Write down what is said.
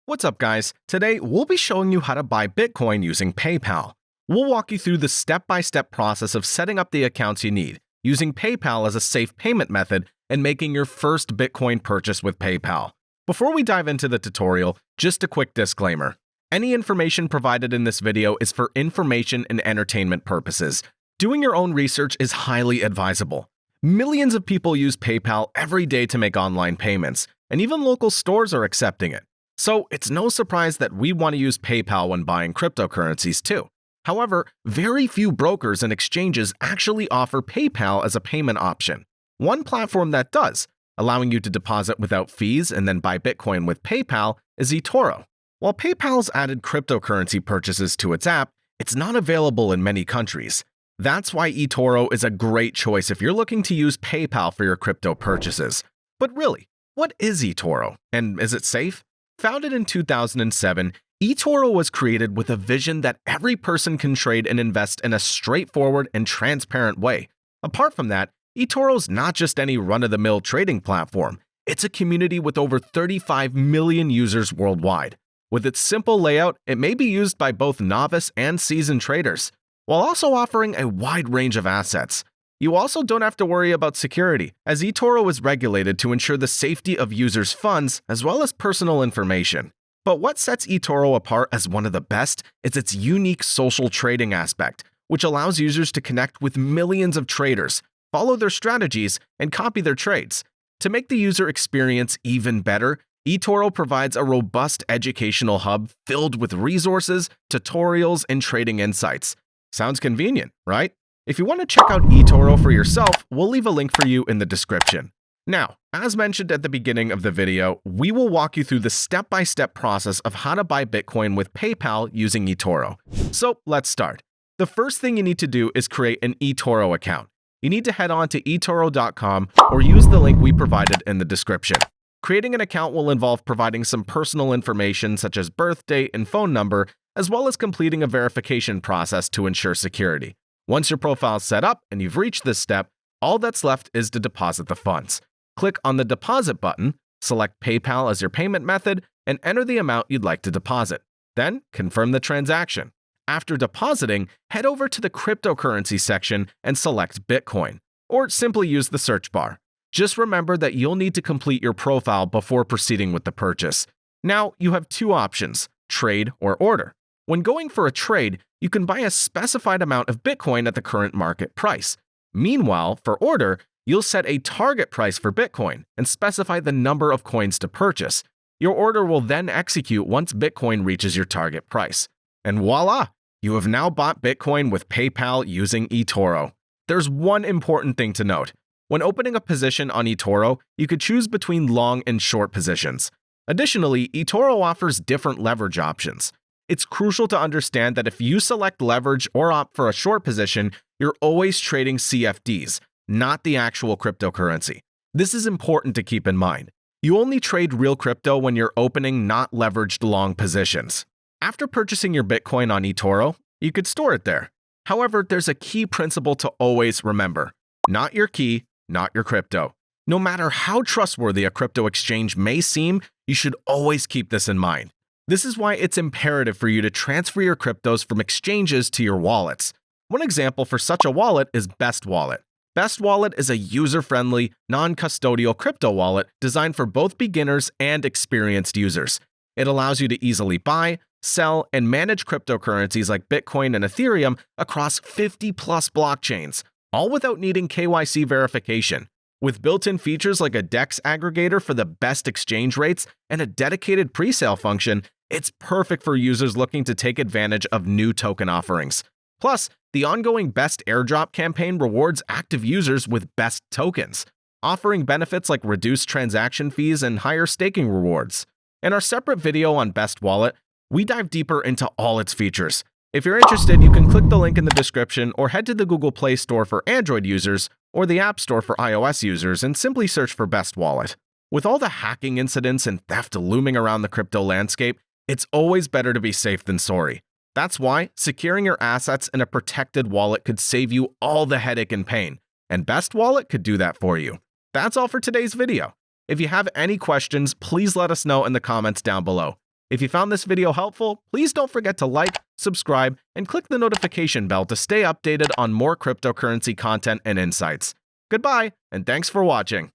What's up, guys? Today, we'll be showing you how to buy Bitcoin using PayPal. We'll walk you through the step-by-step process of setting up the accounts you need, using PayPal as a safe payment method, and making your first Bitcoin purchase with PayPal. Before we dive into the tutorial, just a quick disclaimer. Any information provided in this video is for information and entertainment purposes. Doing your own research is highly advisable. Millions of people use PayPal every day to make online payments, and even local stores are accepting it. So it's no surprise that we want to use PayPal when buying cryptocurrencies too. However, very few brokers and exchanges actually offer PayPal as a payment option. One platform that does, allowing you to deposit without fees and then buy Bitcoin with PayPal, is eToro. While PayPal's added cryptocurrency purchases to its app, it's not available in many countries. That's why eToro is a great choice if you're looking to use PayPal for your crypto purchases. But really, what is eToro, and is it safe? Founded in 2007, eToro was created with a vision that every person can trade and invest in a straightforward and transparent way. Apart from that, eToro's not just any run-of-the-mill trading platform. It's a community with over 35 million users worldwide. With its simple layout, it may be used by both novice and seasoned traders, while also offering a wide range of assets. You also don't have to worry about security, as eToro is regulated to ensure the safety of users' funds as well as personal information. But what sets eToro apart as one of the best is its unique social trading aspect, which allows users to connect with millions of traders, follow their strategies, and copy their trades. To make the user experience even better, eToro provides a robust educational hub filled with resources, tutorials, and trading insights. Sounds convenient, right? If you want to check out eToro for yourself, we'll leave a link for you in the description. Now, as mentioned at the beginning of the video, we will walk you through the step-by-step process of how to buy Bitcoin with PayPal using eToro. So let's start. The first thing you need to do is create an eToro account. You need to head on to eToro.com or use the link we provided in the description. Creating an account will involve providing some personal information such as birth date and phone number, as well as completing a verification process to ensure security. Once your profile is set up and you've reached this step, all that's left is to deposit the funds. Click on the Deposit button, select PayPal as your payment method, and enter the amount you'd like to deposit. Then, confirm the transaction. After depositing, head over to the cryptocurrency section and select Bitcoin, or simply use the search bar. Just remember that you'll need to complete your profile before proceeding with the purchase. Now, you have two options: trade or order. When going for a trade, you can buy a specified amount of Bitcoin at the current market price. Meanwhile, for order, you'll set a target price for Bitcoin and specify the number of coins to purchase. Your order will then execute once Bitcoin reaches your target price. And voila! You have now bought Bitcoin with PayPal using eToro. There's one important thing to note. When opening a position on eToro, you could choose between long and short positions. Additionally, eToro offers different leverage options. It's crucial to understand that if you select leverage or opt for a short position, you're always trading CFDs, not the actual cryptocurrency. This is important to keep in mind. You only trade real crypto when you're opening not leveraged long positions. After purchasing your Bitcoin on eToro, you could store it there. However, there's a key principle to always remember: not your key, not your crypto. No matter how trustworthy a crypto exchange may seem, you should always keep this in mind. This is why it's imperative for you to transfer your cryptos from exchanges to your wallets. One example for such a wallet is Best Wallet. Best Wallet is a user-friendly, non-custodial crypto wallet designed for both beginners and experienced users. It allows you to easily buy, sell, and manage cryptocurrencies like Bitcoin and Ethereum across 50-plus blockchains, all without needing KYC verification. With built-in features like a DEX aggregator for the best exchange rates and a dedicated presale function, it's perfect for users looking to take advantage of new token offerings. Plus, the ongoing Best Airdrop campaign rewards active users with Best tokens, offering benefits like reduced transaction fees and higher staking rewards. In our separate video on Best Wallet, we dive deeper into all its features. If you're interested, you can click the link in the description or head to the Google Play Store for Android users or the App Store for iOS users and simply search for Best Wallet. With all the hacking incidents and theft looming around the crypto landscape, it's always better to be safe than sorry. That's why securing your assets in a protected wallet could save you all the headache and pain, and Best Wallet could do that for you. That's all for today's video. If you have any questions, please let us know in the comments down below. If you found this video helpful, please don't forget to like, subscribe, and click the notification bell to stay updated on more cryptocurrency content and insights. Goodbye, and thanks for watching.